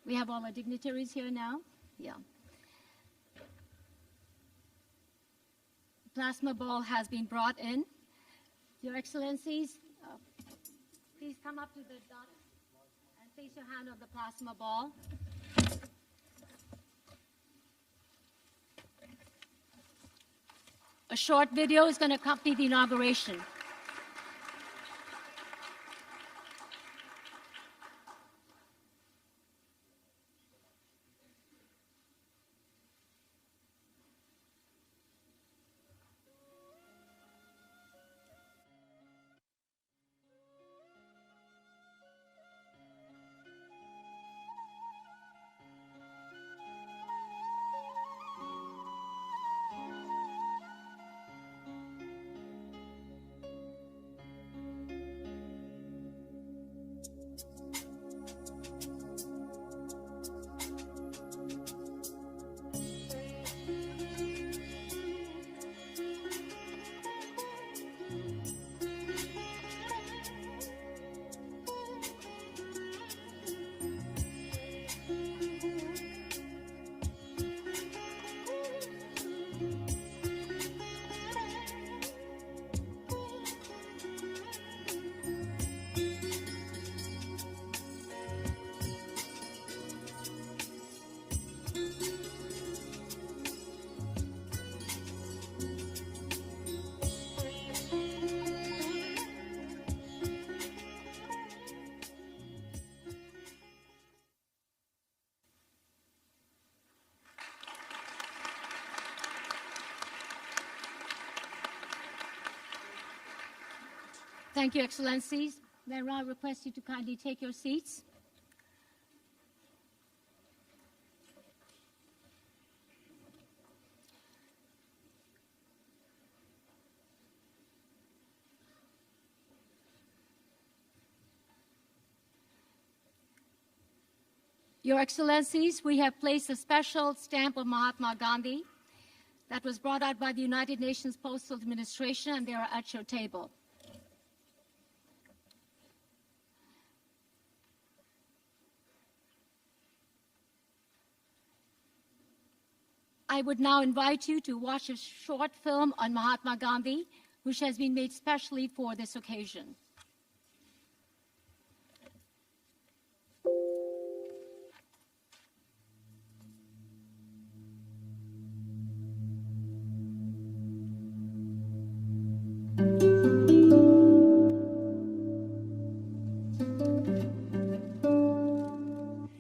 We have all our dignitaries here now. Yeah. Plasma ball has been brought in. Your Excellencies, please come up to the dais and place your hand on the plasma ball. A short video is going to accompany the inauguration. Thank you, Excellencies. May I request you to kindly take your seats. Your Excellencies, we have placed a special stamp of Mahatma Gandhi that was brought out by the United Nations Postal Administration, and they are at your table. I would now invite you to watch a short film on Mahatma Gandhi, which has been made specially for this occasion.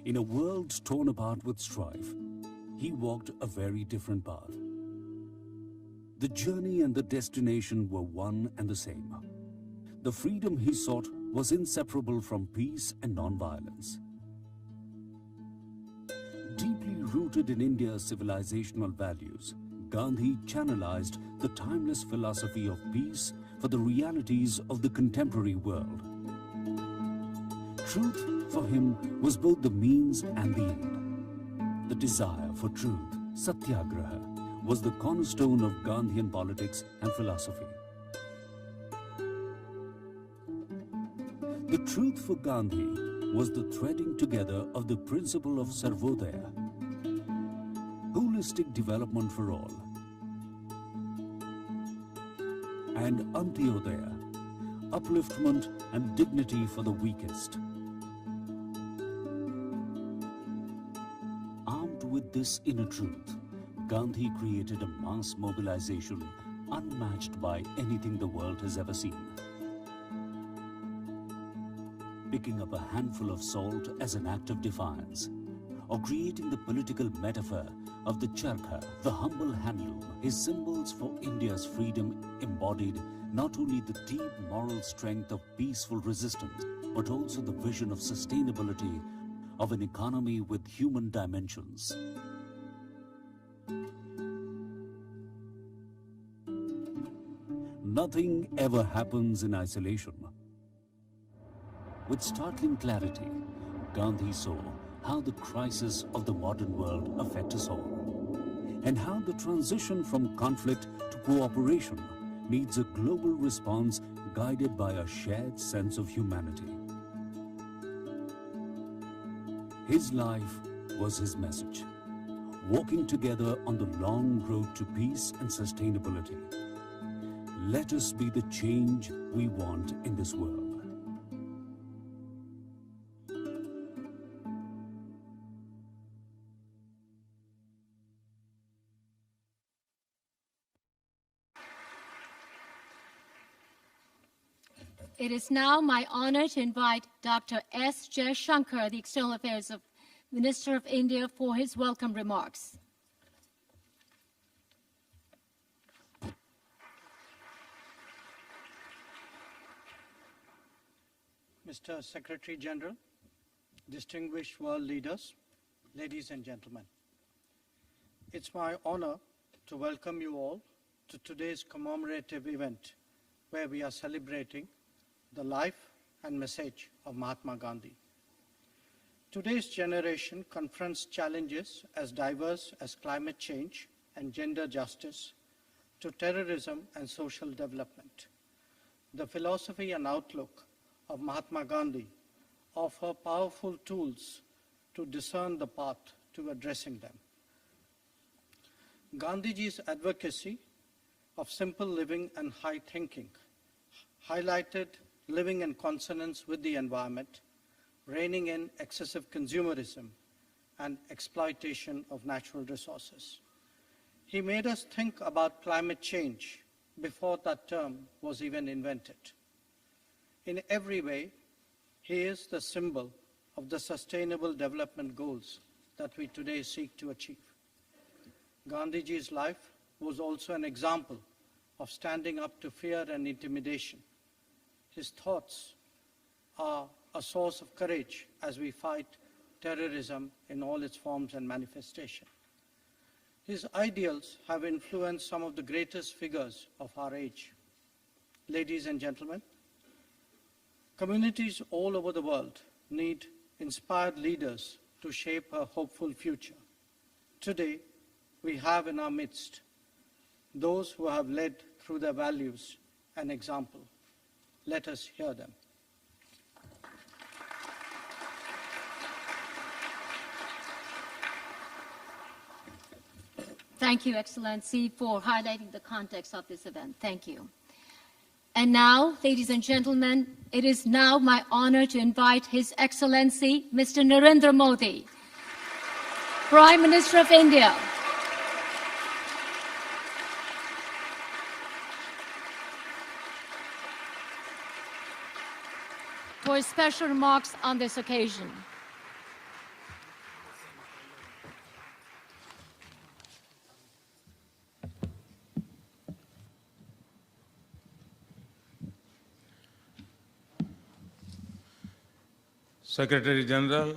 In a world torn apart with strife, he walked a very different path. The journey and the destination were one and the same. The freedom he sought was inseparable from peace and non-violence. Deeply rooted in India's civilizational values, Gandhi channelized the timeless philosophy of peace for the realities of the contemporary world. Truth for him was both the means and the end. The desire for truth, satyagraha, was the cornerstone of Gandhian politics and philosophy. The truth for Gandhi was the threading together of the principle of sarvodaya, holistic development for all, and antyodaya, upliftment and dignity for the weakest. With this inner truth, Gandhi created a mass mobilization unmatched by anything the world has ever seen. Picking up a handful of salt as an act of defiance, or creating the political metaphor of the charkha, the humble handloom, his symbols for India's freedom embodied not only the deep moral strength of peaceful resistance, but also the vision of sustainability of an economy with human dimensions. Nothing ever happens in isolation. With startling clarity, Gandhi saw how the crises of the modern world affect us all, and how the transition from conflict to cooperation needs a global response guided by a shared sense of humanity. His life was his message. Walking together on the long road to peace and sustainability. Let us be the change we want in this world. It is now my honor to invite Dr. S. Jaishankar, the External Affairs Minister of India, for his welcome remarks. Mr. Secretary General, distinguished world leaders, ladies and gentlemen. It's my honor to welcome you all to today's commemorative event where we are celebrating the life and message of Mahatma Gandhi. Today's generation confronts challenges as diverse as climate change and gender justice to terrorism and social development. The philosophy and outlook of Mahatma Gandhi offer powerful tools to discern the path to addressing them. Gandhiji's advocacy of simple living and high thinking highlighted living in consonance with the environment, reining in excessive consumerism and exploitation of natural resources. He made us think about climate change before that term was even invented. In every way, he is the symbol of the sustainable development goals that we today seek to achieve. Gandhiji's life was also an example of standing up to fear and intimidation. His thoughts are a source of courage as we fight terrorism in all its forms and manifestation. His ideals have influenced some of the greatest figures of our age. Ladies and gentlemen, communities all over the world need inspired leaders to shape a hopeful future. Today, we have in our midst those who have led through their values and example. Let us hear them. Thank you, Excellency, for highlighting the context of this event. Thank you. And now, ladies and gentlemen, it is now my honor to invite His Excellency, Mr. Narendra Modi, Prime Minister of India, for his special remarks on this occasion. Secretary General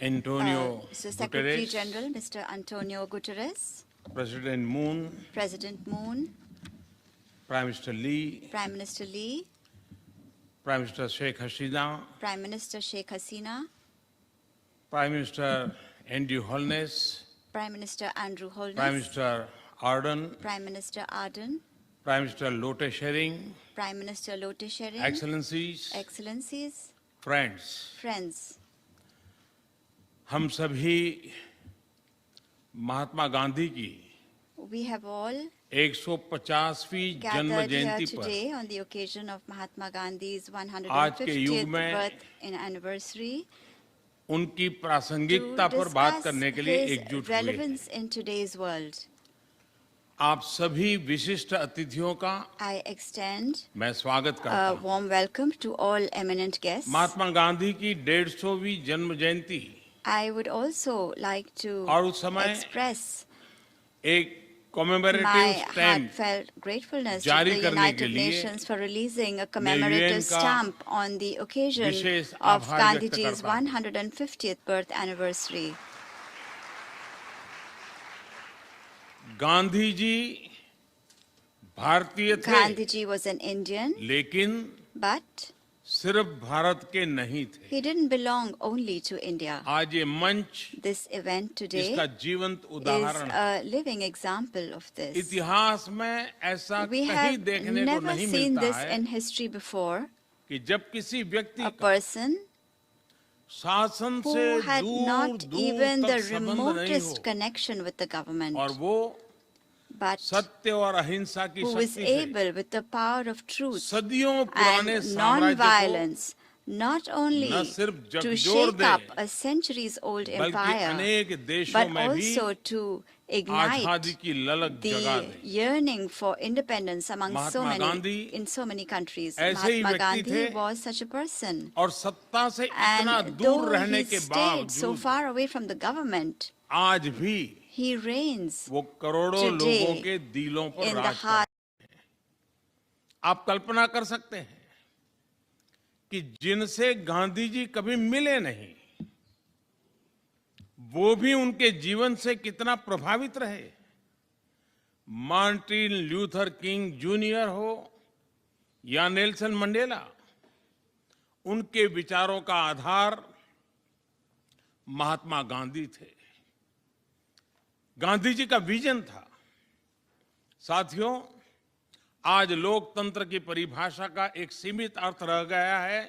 Antonio Mr. Secretary Guterres, General, Mr. Antonio Guterres, President Moon, President Moon, Prime Minister Lee, Prime Minister Lee, Prime Minister Sheikh Hasina, Prime Minister Sheikh Hasina, Prime Minister Andrew Holness, Prime Minister Andrew Holness, Prime Minister Arden, Prime Minister Arden, Prime Minister Lotte Schering, Prime Minister Lotte Schering, Excellencies, Excellencies, friends, friends, हम सभी महात्मा गांधी की we have all 150वीं जन्म gathered here जयंती पर today on the occasion of Mahatma Gandhi's आज के युग 150th में birth anniversary उनकी to प्रासंगिकता पर बात discuss करने के लिए his एकजुट हुए हैं। relevance in today's world. आप सभी विशिष्ट अतिथियों का I extend मैं स्वागत करता a हूं। warm welcome to all eminent guests. Mahatma Gandhi की 150वीं जन्म जयंती I would also like to और उस समय express एक commemorative my stamp heartfelt gratefulness to जारी the करने के United लिए Nations for releasing a UN commemorative का stamp on the occasion wishes of आभार व्यक्त Gandhiji's करता हूं। 150th birth anniversary. Gandhi ji भारतीय थे Gandhiji was an Indian, लेकिन but सिर्फ भारत के नहीं थे। he didn't belong only to India. आज ये मंच This event today इसका जीवंत is उदाहरण है। a living example of this. इतिहास में ऐसा We कहीं have देखने को never नहीं seen मिलता this है in history before. कि जब किसी व्यक्ति A का person शासन who से had दूर not दूर even the तक संबंध नहीं remotest हो connection with the government, और वो but सत्य और अहिंसा की who is शक्ति से able, with the power of truth सदियों and पुराने साम्राज्य को non-violence, not न only सिर्फ to झकझोर shake they up a centuries-old बल्कि empire, अनेक देशों but में भी also to आजादी ignite की ललक जगा the they. yearning for independence among Mahatma Gandhi in so many countries. ऐसे ही Mahatma व्यक्ति Gandhi थे was such a person. और सत्ता से इतना And दूर though रहने he के stayed so बावजूद far away from the government, आज भी he reigns वो करोड़ों today लोगों के दिलों पर in the राज heart. करते हैं। आप कल्पना कर सकते हैं कि जिनसे गांधी जी कभी मिले नहीं, वो भी उनके जीवन से कितना प्रभावित रहे। मार्टिन ल्यूथर किंग जूनियर हो या नेल्सन मंडेला, उनके विचारों का आधार महात्मा गांधी थे। गांधी जी का विजन था। साथियों, आज लोकतंत्र की परिभाषा का एक सीमित अर्थ रह गया है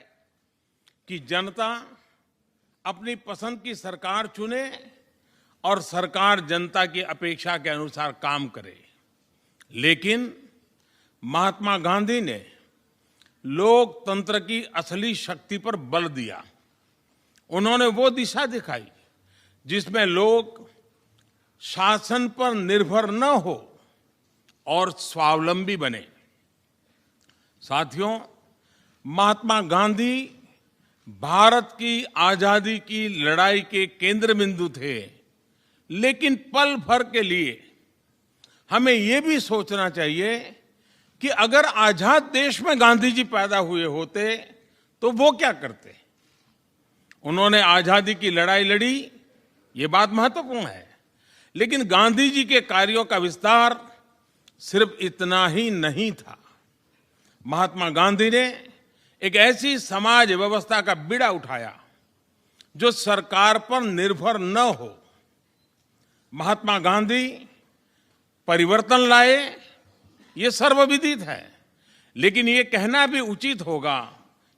कि जनता अपनी पसंद की सरकार चुने और सरकार जनता की अपेक्षा के अनुसार काम करे। लेकिन महात्मा गांधी ने लोकतंत्र की असली शक्ति पर बल दिया। उन्होंने वो दिशा दिखाई जिसमें लोग शासन पर निर्भर न हो और स्वावलंबी बने। साथियों, महात्मा गांधी भारत की आजादी की लड़ाई के केंद्र बिंदु थे, लेकिन पल भर के लिए हमें यह भी सोचना चाहिए कि अगर आजाद देश में गांधी जी पैदा हुए होते तो वो क्या करते। उन्होंने आजादी की लड़ाई लड़ी, ये बात महत्वपूर्ण है, लेकिन गांधी जी के कार्यों का विस्तार सिर्फ इतना ही नहीं था। महात्मा गांधी ने एक ऐसी समाज व्यवस्था का बीड़ा उठाया जो सरकार पर निर्भर न हो। महात्मा गांधी परिवर्तन लाए, ये सर्वविदित है, लेकिन ये कहना भी उचित होगा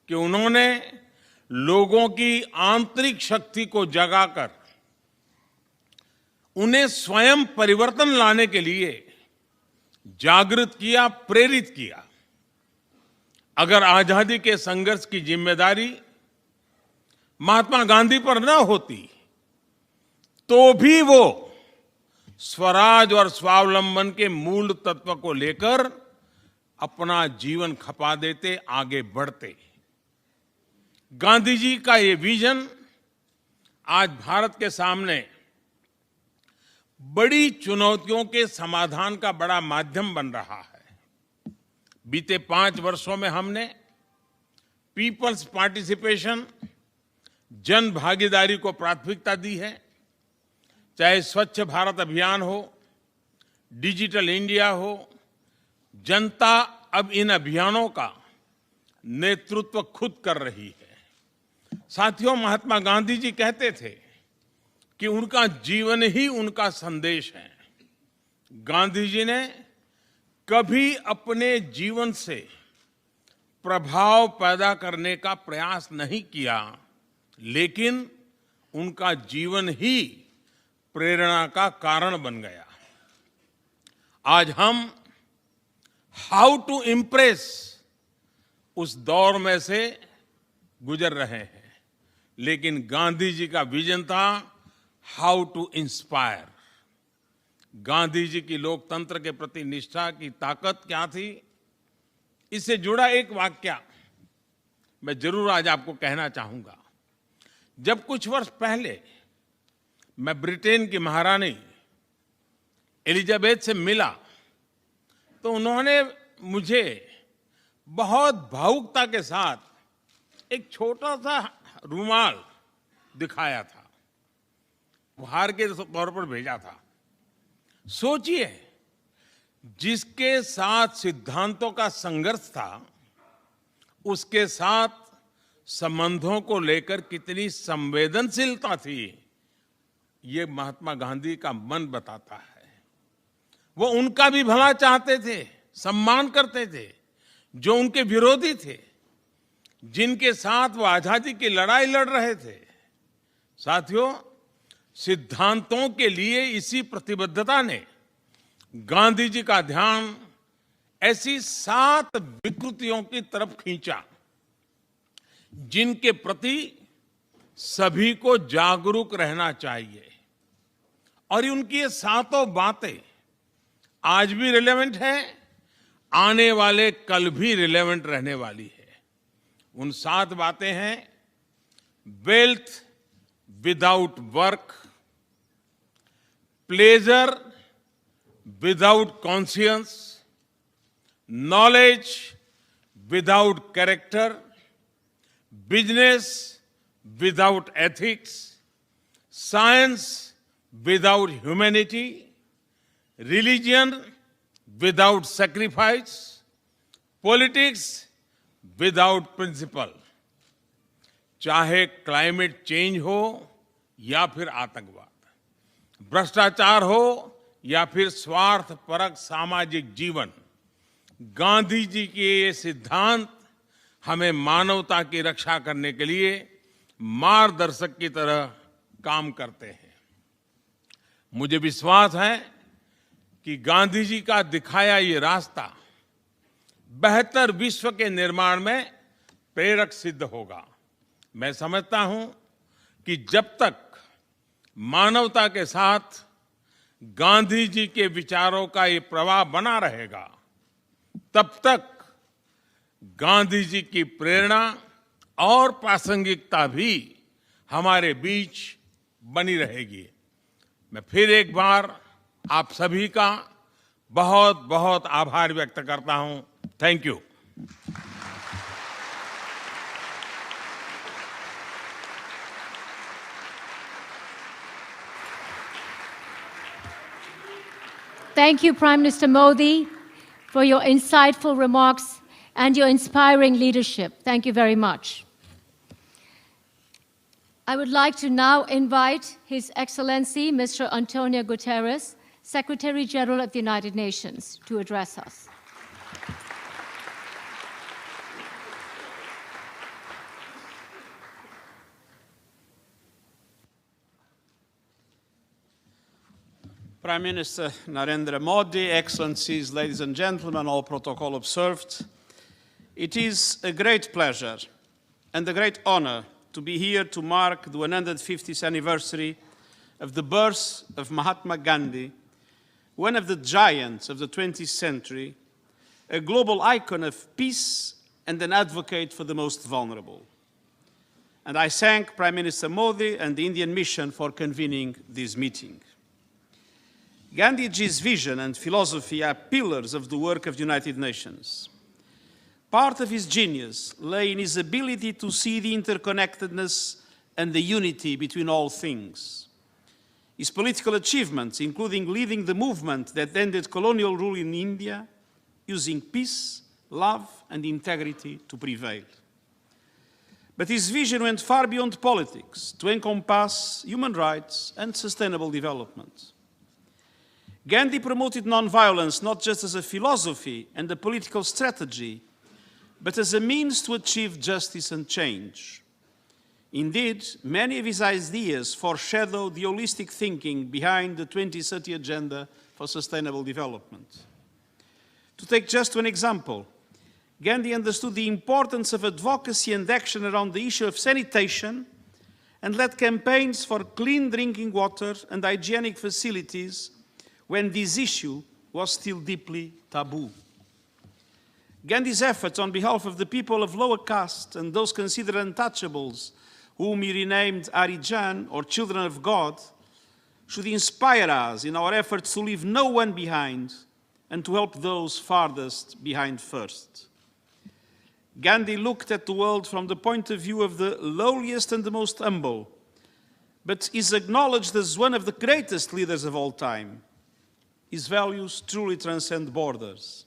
कि उन्होंने लोगों की आंतरिक शक्ति को जगाकर उन्हें स्वयं परिवर्तन लाने के लिए जागृत किया, प्रेरित किया। अगर आजादी के संघर्ष की जिम्मेदारी महात्मा गांधी पर न होती तो भी वो स्वराज और स्वावलंबन के मूल तत्व को लेकर अपना जीवन खपा देते, आगे बढ़ते। गांधी जी का ये विजन आज भारत के सामने बड़ी चुनौतियों के समाधान का बड़ा माध्यम बन रहा है। बीते 5 वर्षों में हमने पीपल्स पार्टिसिपेशन, जन भागीदारी को प्राथमिकता दी है। चाहे स्वच्छ भारत अभियान हो, डिजिटल इंडिया हो, जनता अब इन अभियानों का नेतृत्व खुद कर रही है। साथियों, महात्मा गांधी जी कहते थे कि उनका जीवन ही उनका संदेश है। गांधी जी ने कभी अपने जीवन से प्रभाव पैदा करने का प्रयास नहीं किया, लेकिन उनका जीवन ही प्रेरणा का कारण बन गया। आज हम हाउ टू इम्प्रेस उस दौर में से गुजर रहे हैं, लेकिन गांधी जी का विजन था how to inspire. Gandhi ji की लोकतंत्र के प्रति निष्ठा की ताकत क्या थी, इससे जुड़ा एक वाक्य मैं जरूर आज आपको कहना चाहूंगा। जब कुछ वर्ष पहले मैं ब्रिटेन की महारानी एलिजाबेथ से मिला तो उन्होंने मुझे बहुत भावुकता के साथ एक छोटा सा रुमाल दिखाया था, उपहार के तौर पर भेजा था। सोचिए, जिसके साथ सिद्धांतों का संघर्ष था, उसके साथ संबंधों को लेकर कितनी संवेदनशीलता थी, ये महात्मा गांधी का मन बताता है। वो उनका भी भला चाहते थे, सम्मान करते थे। जो उनके विरोधी थे, जिनके साथ वो आजादी की लड़ाई लड़ रहे थे, साथियों, सिद्धांतों के लिए इसी प्रतिबद्धता ने गांधी जी का ध्यान ऐसी 7 विकृतियों की तरफ खींचा जिनके प्रति सभी को जागरूक रहना चाहिए। और उनकी ये 7 बातें आज भी रिलेवेंट है, आने वाले कल भी रिलेवेंट रहने वाली है। उन 7 बातें हैं: wealth without work, pleasure without conscience, knowledge without character, business without ethics, science without humanity, religion without sacrifice, politics without principle. चाहे क्लाइमेट चेंज हो या फिर आतंकवाद, भ्रष्टाचार हो या फिर स्वार्थपरक सामाजिक जीवन, गांधी जी के ये सिद्धांत हमें मानवता की रक्षा करने के लिए मार्गदर्शक की तरह काम करते हैं। मुझे विश्वास है कि गांधी जी का दिखाया ये रास्ता बेहतर विश्व के निर्माण में प्रेरक सिद्ध होगा। मैं समझता हूं कि जब तक मानवता के साथ गांधी जी के विचारों का ये प्रवाह बना रहेगा, तब तक गांधी जी की प्रेरणा और प्रासंगिकता भी हमारे बीच बनी रहेगी। मैं फिर एक बार आप सभी का बहुत बहुत आभार व्यक्त करता हूं। Thank you. Thank you, Prime Minister Modi, for your insightful remarks and your inspiring leadership. Thank you very much. I would like to now invite His Excellency, Mr. Antonio Guterres, Secretary General of the United Nations, to address us. Prime Minister Narendra Modi, Excellencies, ladies and gentlemen, all protocol observed, it is a great pleasure and a great honor to be here to mark the 150th anniversary of the birth of Mahatma Gandhi, one of the giants of the 20th century, a global icon of peace and an advocate for the most vulnerable. And I thank Prime Minister Modi and the Indian mission for convening this meeting. Gandhiji's vision and philosophy are pillars of the work of the United Nations. Part of his genius lay in his ability to see the interconnectedness and the unity between all things. His political achievements, including leading the movement that ended colonial rule in India, using peace, love, and integrity to prevail. But his vision went far beyond politics to encompass human rights and sustainable development. Gandhi promoted nonviolence not just as a philosophy and a political strategy, but as a means to achieve justice and change. Indeed, many of his ideas foreshadow the holistic thinking behind the 2030 Agenda for Sustainable Development. To take just one example, Gandhi understood the importance of advocacy and action around the issue of sanitation and led campaigns for clean drinking water and hygienic facilities when this issue was still deeply taboo. Gandhi's efforts on behalf of the people of lower caste and those considered untouchables, whom he renamed Harijan, or children of God, should inspire us in our efforts to leave no one behind and to help those farthest behind first. Gandhi looked at the world from the point of view of the lowliest and the most humble, but is acknowledged as one of the greatest leaders of all time. His values truly transcend borders.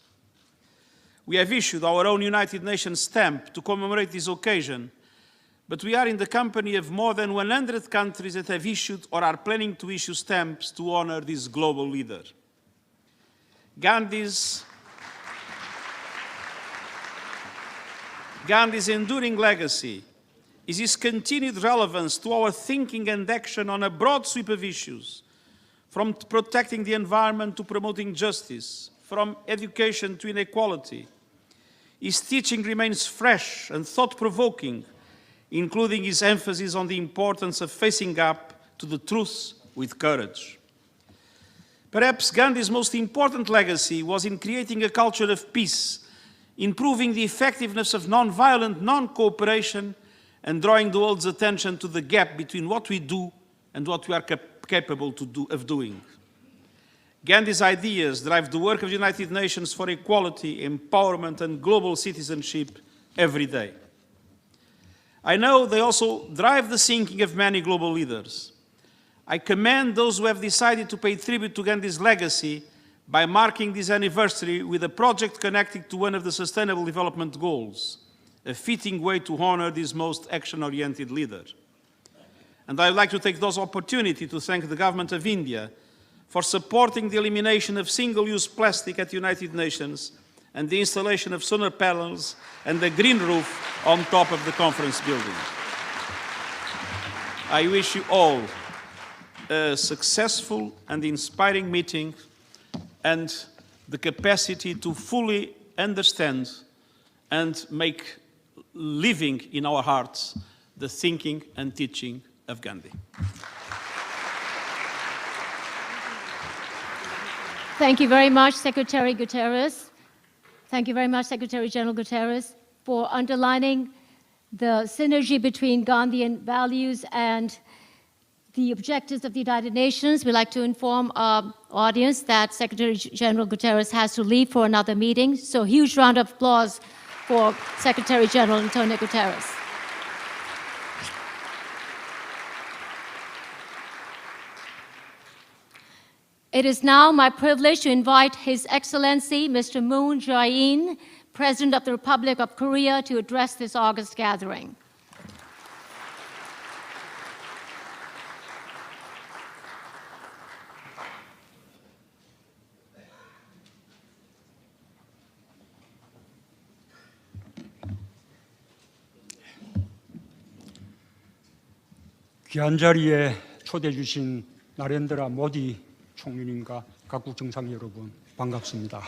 We have issued our own United Nations stamp to commemorate this occasion, but we are in the company of more than 100 countries that have issued or are planning to issue stamps to honor this global leader. Gandhi's enduring legacy is his continued relevance to our thinking and action on a broad sweep of issues, from protecting the environment to promoting justice, from education to inequality. His teaching remains fresh and thought-provoking, including his emphasis on the importance of facing up to the truth with courage. Perhaps Gandhi's most important legacy was in creating a culture of peace, improving the effectiveness of non-violent non-cooperation, and drawing the world's attention to the gap between what we do and what we are capable of doing. Gandhi's ideas drive the work of the United Nations for equality, empowerment, and global citizenship every day. I know they also drive the thinking of many global leaders. I commend those who have decided to pay tribute to Gandhi's legacy by marking this anniversary with a project connected to one of the Sustainable Development Goals, a fitting way to honor this most action-oriented leader. And I would like to take this opportunity to thank the Government of India for supporting the elimination of single-use plastic at the United Nations and the installation of solar panels and a green roof on top of the conference building. I wish you all a successful and inspiring meeting and the capacity to fully understand and make living in our hearts the thinking and teaching of Gandhi. Thank you very much, Secretary Guterres. Thank you very much, Secretary General Guterres, for underlining the synergy between Gandhian values and the objectives of the United Nations. We'd like to inform our audience that Secretary General Guterres has to leave for another meeting. So a huge round of applause for Secretary General Antonio Guterres. It is now my privilege to invite His Excellency, Mr. Moon Jae-in, President of the Republic of Korea, to address this August gathering. 귀한 자리에 초대해 주신 나렌드라 모디 총리님과 각국 정상 여러분 반갑습니다.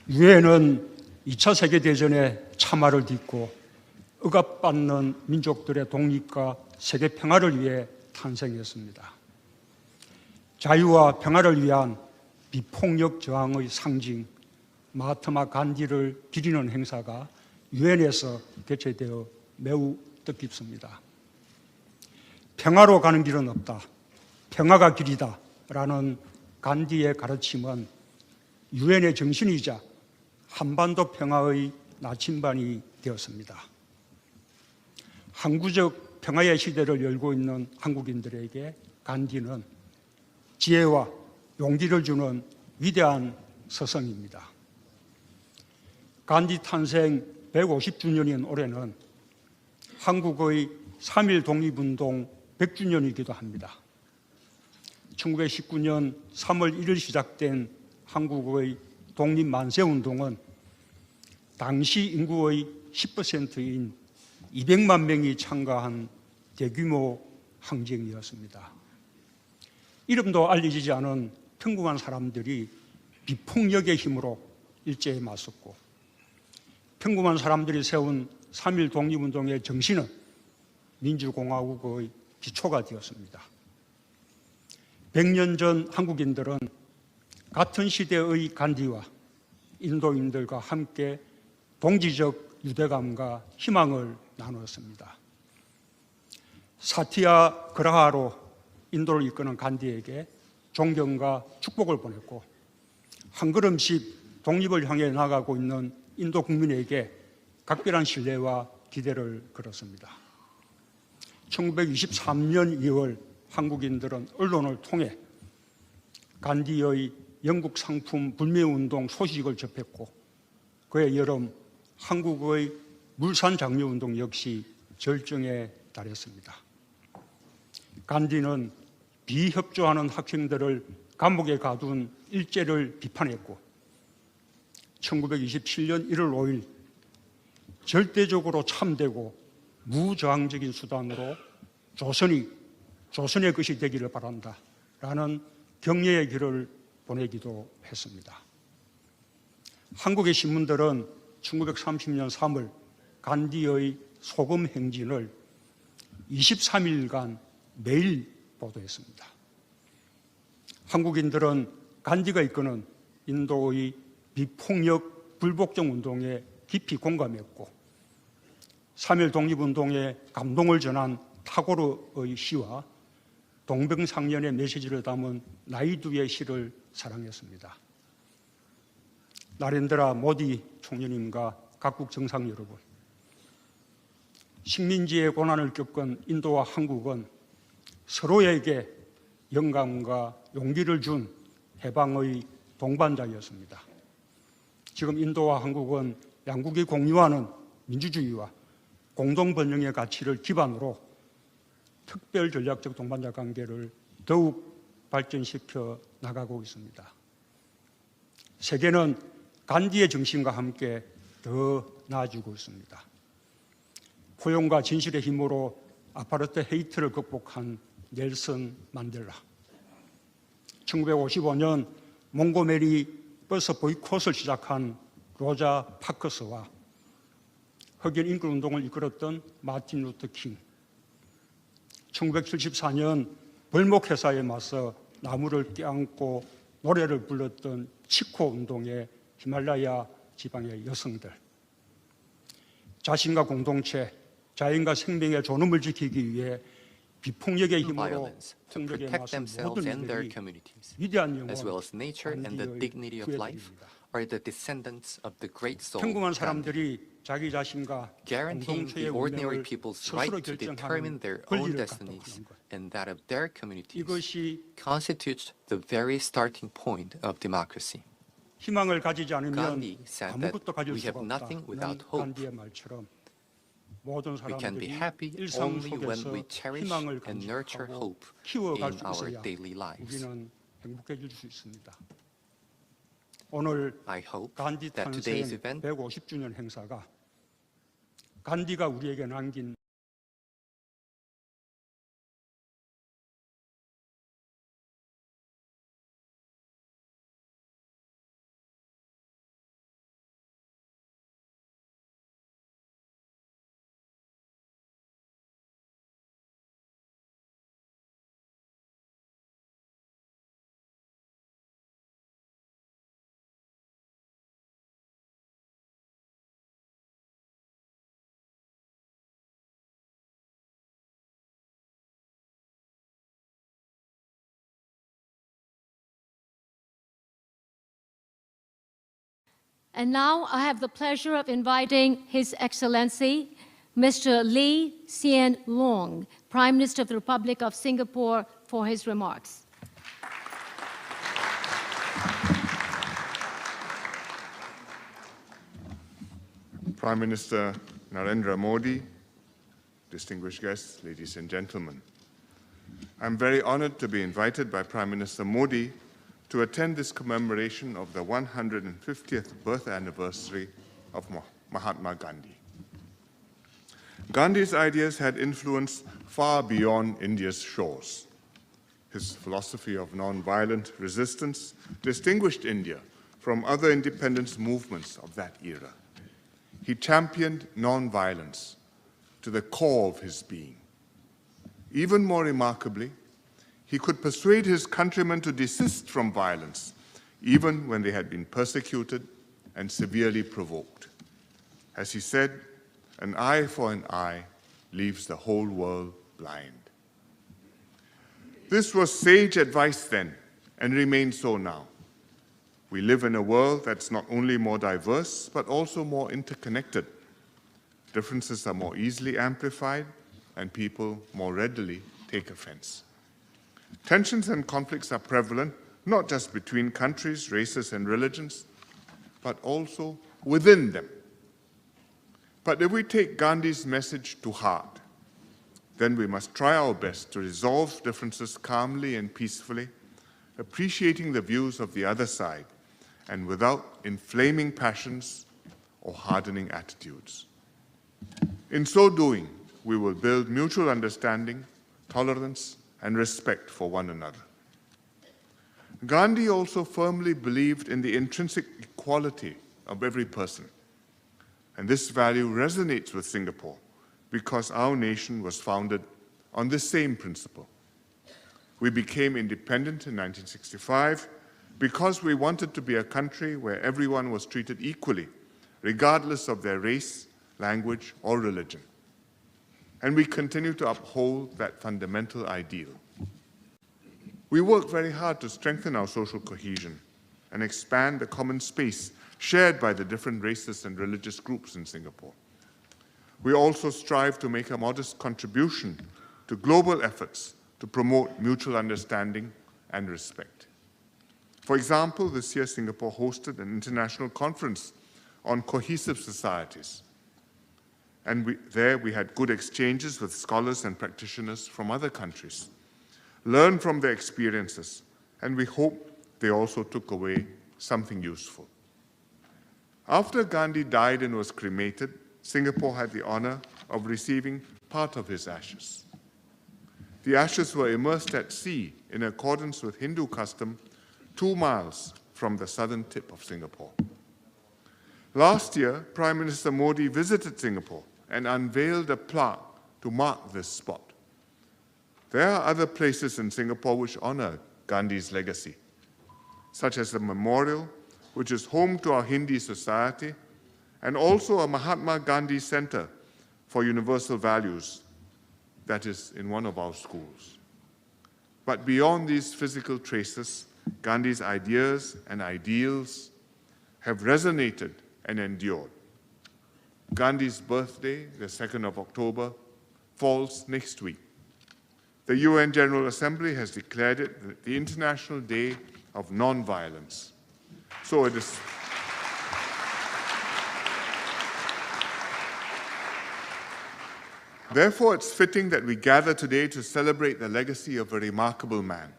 유엔은 2차 세계대전에 참화를 딛고 억압받는 민족들의 독립과 세계 평화를 위해 탄생했습니다. 자유와 평화를 위한 비폭력 저항의 상징 마하트마 간디를 기리는 행사가 유엔에서 개최되어 매우 뜻깊습니다. 평화로 가는 길은 없다. 평화가 길이다. 라는 간디의 가르침은 유엔의 정신이자 한반도 평화의 나침반이 되었습니다. 항구적 평화의 시대를 열고 있는 한국인들에게 간디는 지혜와 용기를 주는 위대한 서성입니다. 간디 탄생 150주년인 올해는 한국의 3.1 독립운동 100주년이기도 합니다. 1919년 3월 1일 시작된 한국의 독립만세운동은 당시 인구의 10%인 200만 명이 참가한 대규모 항쟁이었습니다. 이름도 알려지지 않은 평범한 사람들이 비폭력의 힘으로 일제에 맞섰고 평범한 사람들이 세운 3.1 독립운동의 정신은 민주공화국의 기초가 되었습니다. 100년 전 한국인들은 같은 시대의 간디와 인도인들과 함께 동지적 유대감과 희망을 나누었습니다. 사티아 그라하로 인도를 이끄는 간디에게 존경과 축복을 보냈고 한 걸음씩 독립을 향해 나아가고 있는 인도 국민에게 각별한 신뢰와 기대를 걸었습니다. 1923년 2월 한국인들은 언론을 통해 간디의 영국 상품 불매운동 소식을 접했고 그해 여름 한국의 물산장려운동 역시 절정에 달했습니다. 간디는 비협조하는 학생들을 감옥에 가둔 일제를 비판했고 1927년 1월 5일 절대적으로 참되고 무저항적인 수단으로 조선의 것이 되기를 바란다라는 격려의 글을 보내기도 했습니다. 한국의 신문들은 1930년 3월 간디의 소금 행진을 23일간 매일 보도했습니다. 한국인들은 간디가 이끄는 인도의 비폭력 불복종 운동에 깊이 공감했고 3.1 독립운동에 감동을 전한 타고르의 시와 동병상련의 메시지를 담은 나이두의 시를 사랑했습니다. 나렌드라 모디 총리님과 각국 정상 여러분, 식민지의 고난을 겪은 인도와 한국은 서로에게 영감과 용기를 준 해방의 동반자였습니다. 지금 인도와 한국은 양국이 공유하는 민주주의와 공동번영의 가치를 기반으로 특별 전략적 동반자 관계를 더욱 발전시켜 나가고 있습니다. 세계는 간디의 정신과 함께 더 나아지고 있습니다. 포용과 진실의 힘으로 아파르트헤이트를 극복한 넬슨 만델라, 1955년 몽고메리 버스 보이콧을 시작한 로자 파커스와 흑인 인권운동을 이끌었던 마틴 루터 킹, 1974년 벌목회사에 맞서 나무를 떼안고 노래를 불렀던 치코 운동의 히말라야 지방의 여성들, 자신과 공동체, 자연과 생명의 존엄을 지키기 위해 비폭력의 힘으로 to 폭력에 protect 맞선 themselves 모든 and their 이들이 communities, 위대한 영혼 as well as nature and the dignity of life, are the descendants of the great soul 평범한 Gandhi, 사람들이 자기 자신과 guaranteeing 공동체의 the ordinary 운명을 people's 스스로 right to determine 결정하는 their own 권리를 destinies 갖도록 하는 것. and that of their communities 이것이 constitutes the very starting point of democracy. 희망을 가지지 않으면 Gandhi said that 아무것도 가질 we have 수가 nothing 없다는 without hope. 간디의 말처럼 모든 We can be 사람들이 happy 일상 only when 속에서 we cherish 희망을 and nurture 간직하고 hope 키워갈 in 수 our 있어야 daily lives. 우리는 행복해질 수 있습니다. 오늘 I hope 간디 that 탄생 today's event 150주년 행사가 간디가 우리에게 남긴 And now I have the pleasure of inviting His Excellency, Mr. Lee Hsien Loong, Prime Minister of the Republic of Singapore, for his remarks. Prime Minister Narendra Modi, distinguished guests, ladies and gentlemen. I'm very honored to be invited by Prime Minister Modi to attend this commemoration of the 150th birth anniversary of Mahatma Gandhi. Gandhi's ideas had influence far beyond India's shores. His philosophy of non-violent resistance distinguished India from other independence movements of that era. He championed non-violence to the core of his being. Even more remarkably, he could persuade his countrymen to desist from violence, even when they had been persecuted and severely provoked. As he said, an eye for an eye leaves the whole world blind. This was sage advice then, and remains so now. We live in a world that's not only more diverse, but also more interconnected. Differences are more easily amplified, and people more readily take offense. Tensions and conflicts are prevalent, not just between countries, races, and religions, but also within them. But if we take Gandhi's message to heart, then we must try our best to resolve differences calmly and peacefully, appreciating the views of the other side, and without inflaming passions or hardening attitudes. In so doing, we will build mutual understanding, tolerance, and respect for one another. Gandhi also firmly believed in the intrinsic equality of every person. And this value resonates with Singapore because our nation was founded on this same principle. We became independent in 1965 because we wanted to be a country where everyone was treated equally, regardless of their race, language, or religion. And we continue to uphold that fundamental ideal. We work very hard to strengthen our social cohesion and expand the common space shared by the different races and religious groups in Singapore. We also strive to make a modest contribution to global efforts to promote mutual understanding and respect. For example, this year Singapore hosted an international conference on cohesive societies. And there we had good exchanges with scholars and practitioners from other countries, learn from their experiences, and we hope they also took away something useful. After Gandhi died and was cremated, Singapore had the honor of receiving part of his ashes. The ashes were immersed at sea in accordance with Hindu custom 2 miles from the southern tip of Singapore. Last year, Prime Minister Modi visited Singapore and unveiled a plaque to mark this spot. There are other places in Singapore which honor Gandhi's legacy, such as the memorial, which is home to our Hindi society, and also a Mahatma Gandhi Center for Universal Values that is in one of our schools. But beyond these physical traces, Gandhi's ideas and ideals have resonated and endured. Gandhi's birthday, the 2nd of October, falls next week. The UN General Assembly has declared it the International Day of Non-Violence. So it is therefore, it's fitting that we gather today to celebrate the legacy of a remarkable man.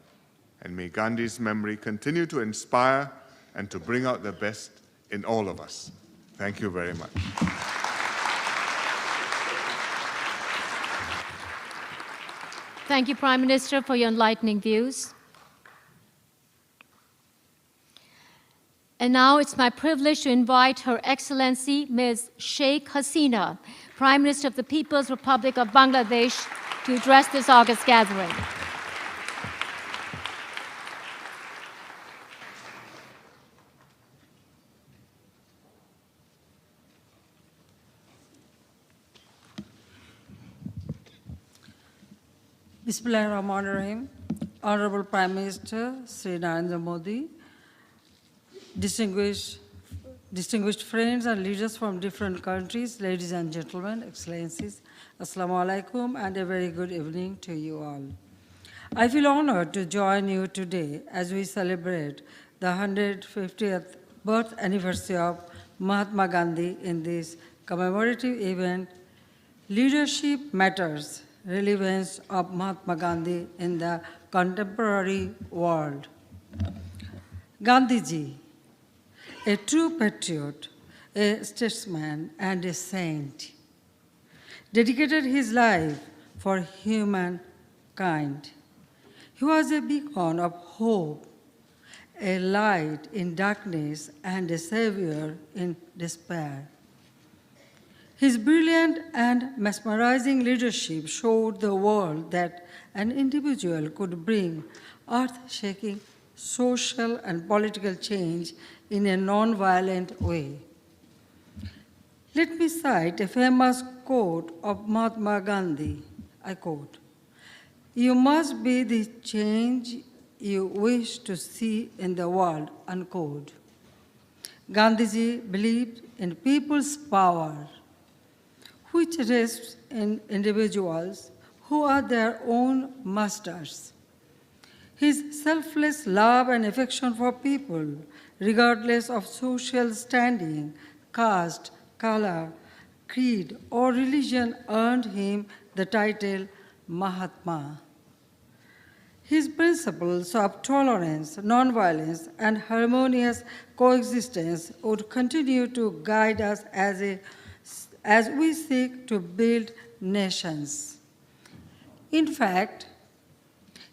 And may Gandhi's memory continue to inspire and to bring out the best in all of us. Thank you very much. Thank you, Prime Minister, for your enlightening views. And now it's my privilege to invite Her Excellency Ms. Sheikh Hasina, Prime Minister of the People's Republic of Bangladesh, to address this August gathering. Bismillahirrahmanirrahim. Honorable Prime Minister Sri Narendra Modi, distinguished friends and leaders from different countries, ladies and gentlemen, excellencies, Assalamu alaikum, and a very good evening to you all. I feel honored to join you today as we celebrate the 150th birth anniversary of Mahatma Gandhi in this commemorative event, Leadership Matters, Relevance of Mahatma Gandhi in the Contemporary World. Gandhiji, a true patriot, a statesman, and a saint, dedicated his life for humankind. He was a beacon of hope, a light in darkness, and a savior in despair. His brilliant and mesmerizing leadership showed the world that an individual could bring earth-shaking social and political change in a non-violent way. Let me cite a famous quote of Mahatma Gandhi. I quote, "You must be the change you wish to see in the world," unquote. Gandhiji believed in people's power, which rests in individuals who are their own masters. His selfless love and affection for people, regardless of social standing, caste, color, creed, or religion, earned him the title Mahatma. His principles of tolerance, nonviolence, and harmonious coexistence would continue to guide us as we seek to build nations. In fact,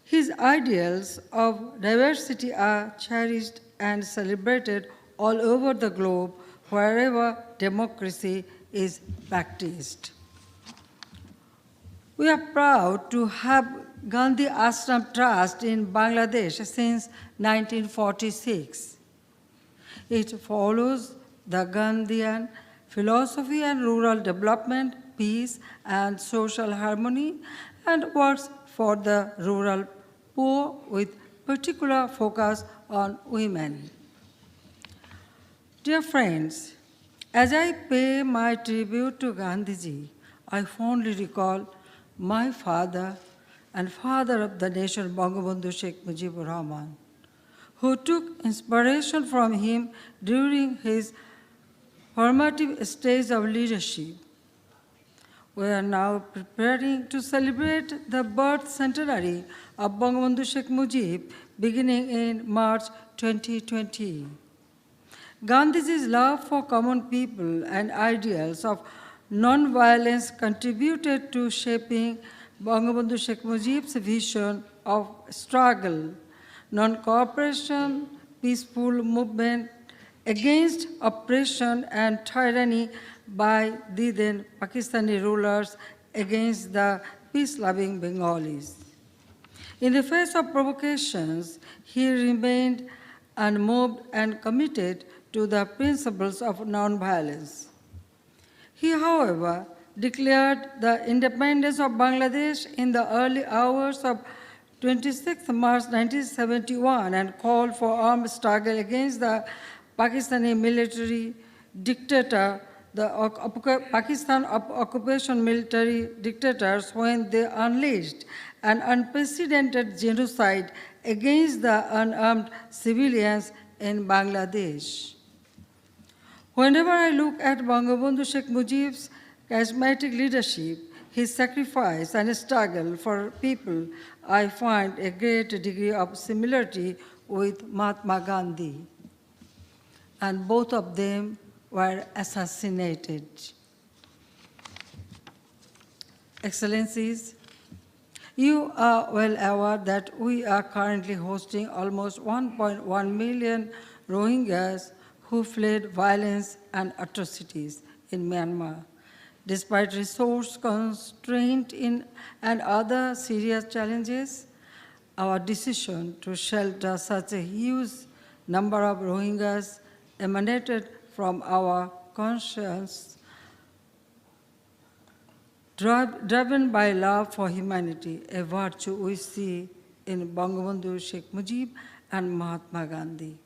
his ideals of diversity are cherished and celebrated all over the globe wherever democracy is practiced. We are proud to have Gandhi Ashram Trust in Bangladesh since 1946. It follows the Gandhian philosophy and rural development, peace, and social harmony, and works for the rural poor with particular focus on women. Dear friends, as I pay my tribute to Gandhiji, I fondly recall my father and father of the nation, Bangabandhu Sheikh Mujibur Rahman, who took inspiration from him during his formative stage of leadership. We are now preparing to celebrate the birth centenary of Bangabandhu Sheikh Mujib beginning in March 2020. Gandhiji's love for common people and ideals of non-violence contributed to shaping Bangabandhu Sheikh Mujib's vision of struggle, non-cooperation, peaceful movement against oppression and tyranny by the then Pakistani rulers against the peace-loving Bengalis. In the face of provocations, he remained unmoved and committed to the principles of nonviolence. He, however, declared the independence of Bangladesh in the early hours of 26 March 1971 and called for armed struggle against the Pakistani military dictator, the Pakistan occupation military dictators, when they unleashed an unprecedented genocide against the unarmed civilians in Bangladesh. Whenever I look at Bangabandhu Sheikh Mujib's charismatic leadership, his sacrifice and struggle for people, I find a great degree of similarity with Mahatma Gandhi. And both of them were assassinated. Excellencies, you are well aware that we are currently hosting almost 1.1 million Rohingyas who fled violence and atrocities in Myanmar. Despite resource constraint and other serious challenges, our decision to shelter such a huge number of Rohingyas emanated from our conscience, driven by love for humanity, a virtue we see in Bangabandhu Sheikh Mujib and Mahatma Gandhi.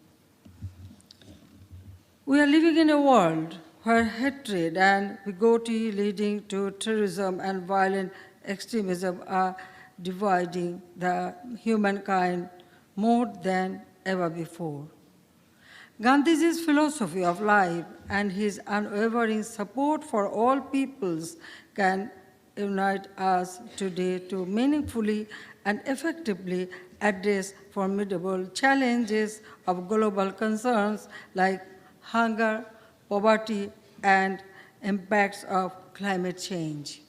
We are living in a world where hatred and bigotry leading to terrorism and violent extremism are dividing the humankind more than ever before. Gandhiji's philosophy of life and his unwavering support for all peoples can unite us today to meaningfully and effectively address formidable challenges of global concerns like hunger, poverty, and impacts of climate change.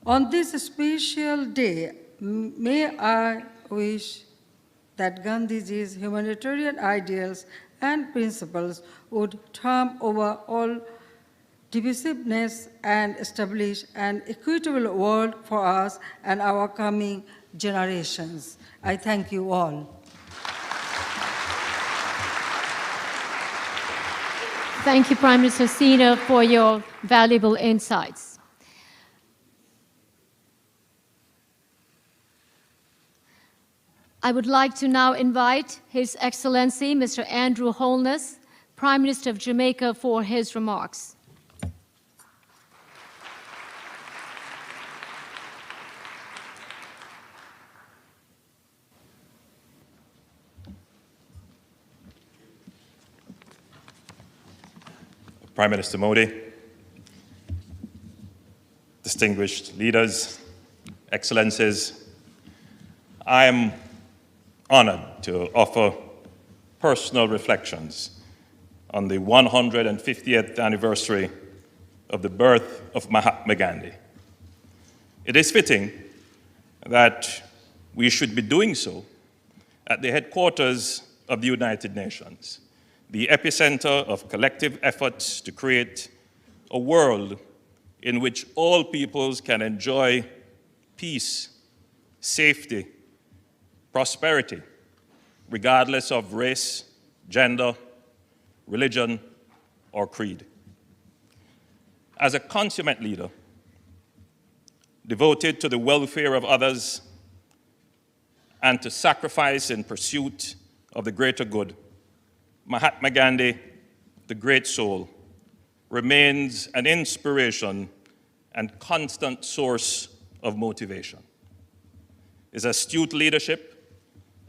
On this special day, may I wish that Gandhiji's humanitarian ideals and principles would trump over all divisiveness and establish an equitable world for us and our coming generations. I thank you all. Thank you, Prime Minister Sina, for your valuable insights. I would like to now invite His Excellency, Mr. Andrew Holness, Prime Minister of Jamaica, for his remarks. Prime Minister Modi, distinguished leaders, excellencies, I am honored to offer personal reflections on the 150th anniversary of the birth of Mahatma Gandhi. It is fitting that we should be doing so at the headquarters of the United Nations, the epicenter of collective efforts to create a world in which all peoples can enjoy peace, safety, prosperity, regardless of race, gender, religion, or creed. As a consummate leader, devoted to the welfare of others and to sacrifice in pursuit of the greater good, Mahatma Gandhi, the great soul, remains an inspiration and constant source of motivation. His astute leadership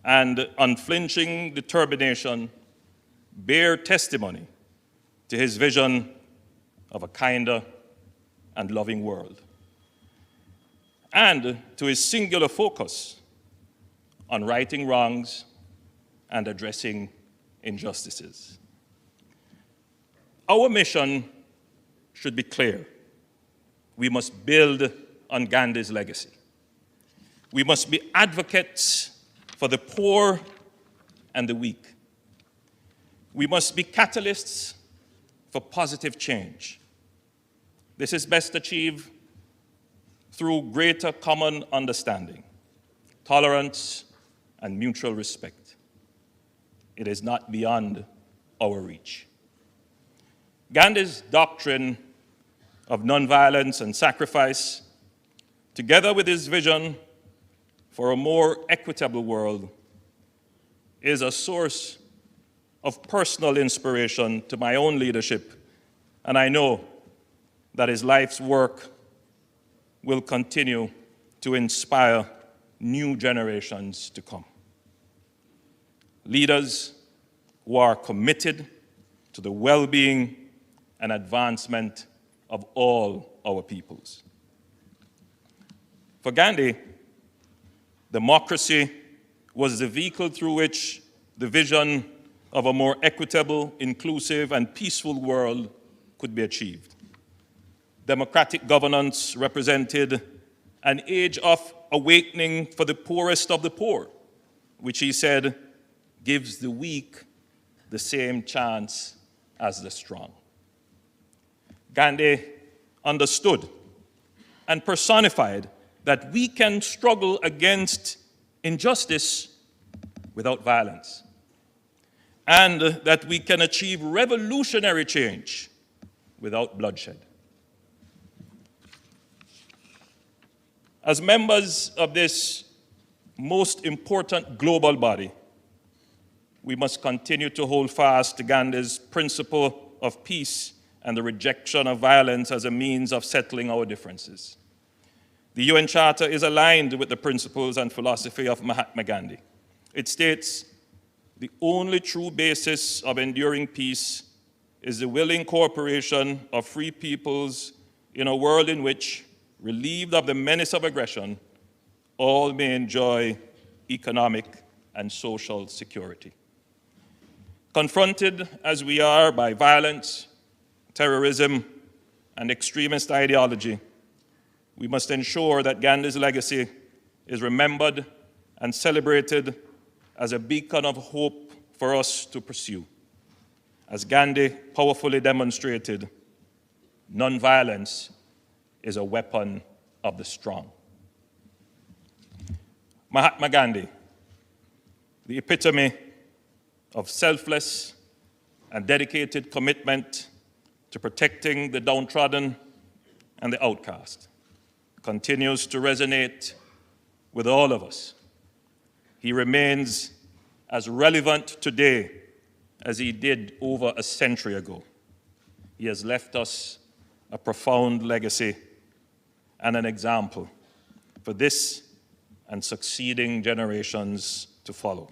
and unflinching determination bear testimony to his vision of a kinder and loving world, and to his singular focus on righting wrongs and addressing injustices. Our mission should be clear. We must build on Gandhi's legacy. We must be advocates for the poor and the weak. We must be catalysts for positive change. This is best achieved through greater common understanding, tolerance, and mutual respect. It is not beyond our reach. Gandhi's doctrine of nonviolence and sacrifice, together with his vision for a more equitable world, is a source of personal inspiration to my own leadership, and I know that his life's work will continue to inspire new generations to come. Leaders who are committed to the well-being and advancement of all our peoples. For Gandhi, democracy was the vehicle through which the vision of a more equitable, inclusive, and peaceful world could be achieved. Democratic governance represented an age of awakening for the poorest of the poor, which he said gives the weak the same chance as the strong. Gandhi understood and personified that we can struggle against injustice without violence, and that we can achieve revolutionary change without bloodshed. As members of this most important global body, we must continue to hold fast to Gandhi's principle of peace and the rejection of violence as a means of settling our differences. The UN Charter is aligned with the principles and philosophy of Mahatma Gandhi. It states, "The only true basis of enduring peace is the willing cooperation of free peoples in a world in which, relieved of the menace of aggression, all may enjoy economic and social security." Confronted as we are by violence, terrorism, and extremist ideology, we must ensure that Gandhi's legacy is remembered and celebrated as a beacon of hope for us to pursue. As Gandhi powerfully demonstrated, nonviolence is a weapon of the strong. Mahatma Gandhi, the epitome of selfless and dedicated commitment to protecting the downtrodden and the outcast, continues to resonate with all of us. He remains as relevant today as he did over a century ago. He has left us a profound legacy and an example for this and succeeding generations to follow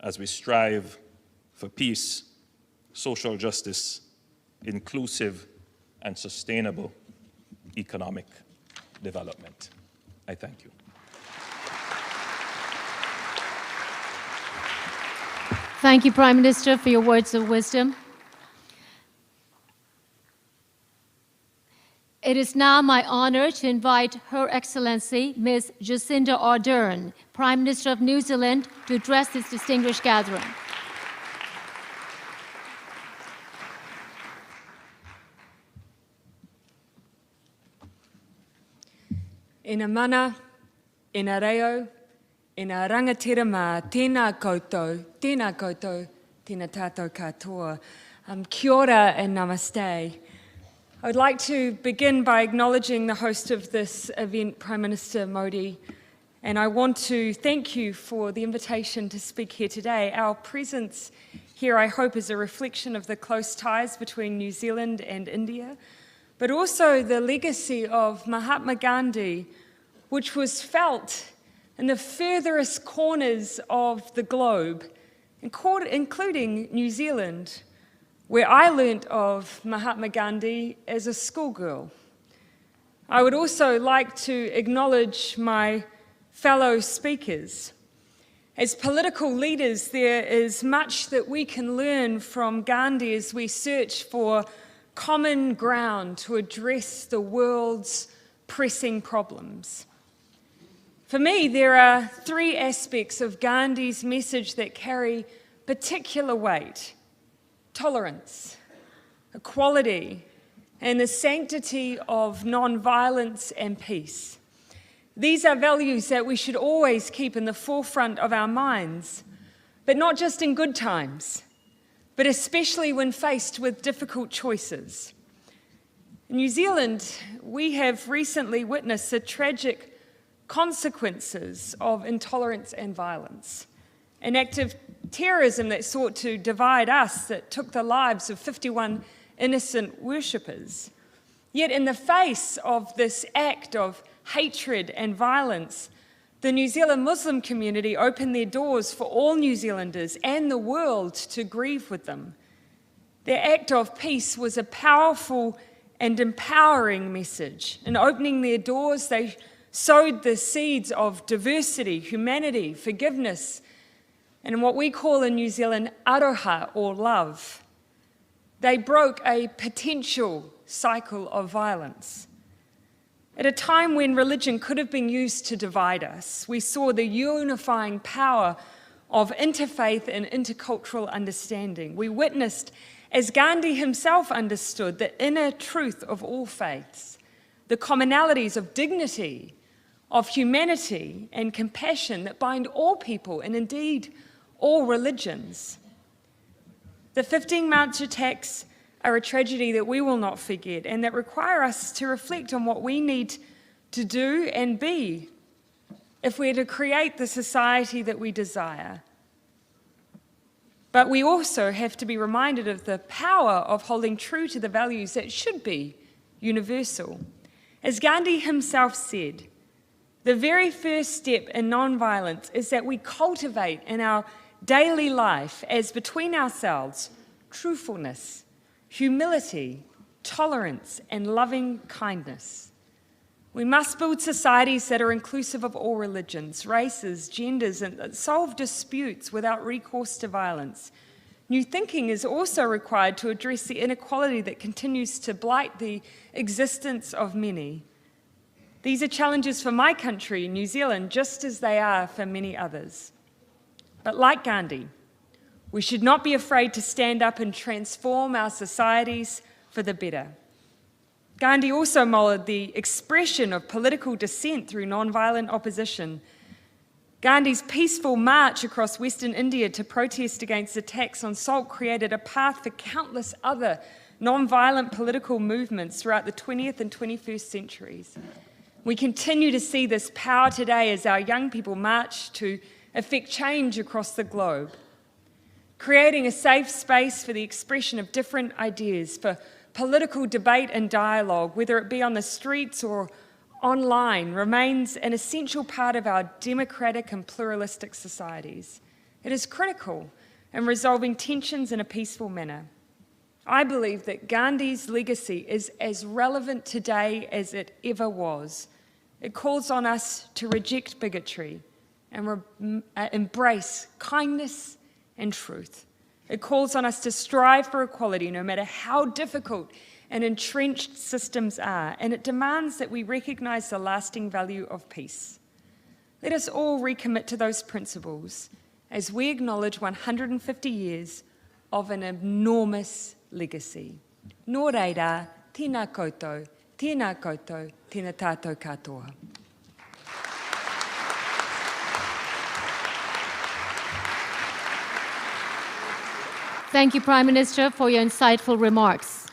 as we strive for peace, social justice, inclusive and sustainable economic development. I thank you. Thank you, Prime Minister, for your words of wisdom. It is now my honor to invite Her Excellency, Ms. Jacinda Ardern, Prime Minister of New Zealand, to address this distinguished gathering. Ina mana, ina reo, ina rangatira mā, tēnā koutou, tēnā tātou katoa. Kia ora and namaste. I would like to begin by acknowledging the host of this event, Prime Minister Modi, and I want to thank you for the invitation to speak here today. Our presence here, I hope, is a reflection of the close ties between New Zealand and India, but also the legacy of Mahatma Gandhi, which was felt in the furthest corners of the globe, including New Zealand, where I learnt of Mahatma Gandhi as a schoolgirl. I would also like to acknowledge my fellow speakers. As political leaders, there is much that we can learn from Gandhi as we search for common ground to address the world's pressing problems. For me, there are three aspects of Gandhi's message that carry particular weight: tolerance, equality, and the sanctity of non-violence and peace. These are values that we should always keep in the forefront of our minds, but not just in good times, but especially when faced with difficult choices. In New Zealand, we have recently witnessed the tragic consequences of intolerance and violence. An act of terrorism that sought to divide us, that took the lives of 51 innocent worshippers. Yet in the face of this act of hatred and violence, the New Zealand Muslim community opened their doors for all New Zealanders and the world to grieve with them. Their act of peace was a powerful and empowering message. In opening their doors, they sowed the seeds of diversity, humanity, forgiveness, and what we call in New Zealand, aroha, or love. They broke a potential cycle of violence. At a time when religion could have been used to divide us, we saw the unifying power of interfaith and intercultural understanding. We witnessed, as Gandhi himself understood, the inner truth of all faiths, the commonalities of dignity, of humanity and compassion that bind all people and indeed all religions. The 15 March attacks are a tragedy that we will not forget and that require us to reflect on what we need to do and be if we're to create the society that we desire. But we also have to be reminded of the power of holding true to the values that should be universal. As Gandhi himself said, the very first step in nonviolence is that we cultivate in our daily life, as between ourselves, truthfulness, humility, tolerance, and loving kindness. We must build societies that are inclusive of all religions, races, genders, and that solve disputes without recourse to violence. New thinking is also required to address the inequality that continues to blight the existence of many. These are challenges for my country, New Zealand, just as they are for many others. But like Gandhi, we should not be afraid to stand up and transform our societies for the better. Gandhi also modeled the expression of political dissent through non-violent opposition. Gandhi's peaceful march across Western India to protest against attacks on salt created a path for countless other non-violent political movements throughout the 20th and 21st centuries. We continue to see this power today as our young people march to effect change across the globe, creating a safe space for the expression of different ideas, for political debate and dialogue, whether it be on the streets or online, remains an essential part of our democratic and pluralistic societies. It is critical in resolving tensions in a peaceful manner. I believe that Gandhi's legacy is as relevant today as it ever was. It calls on us to reject bigotry and embrace kindness and truth. It calls on us to strive for equality no matter how difficult and entrenched systems are, and it demands that we recognise the lasting value of peace. Let us all recommit to those principles as we acknowledge 150 years of an enormous legacy. Nō reira, tēnā koutou, tēnā koutou, tēnā tātou katoa. Thank you, Prime Minister, for your insightful remarks.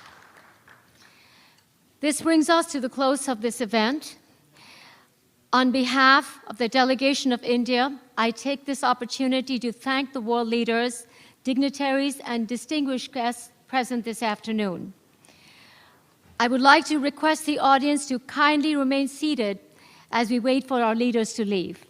This brings us to the close of this event. On behalf of the delegation of India, I take this opportunity to thank the world leaders, dignitaries, and distinguished guests present this afternoon. I would like to request the audience to kindly remain seated as we wait for our leaders to leave.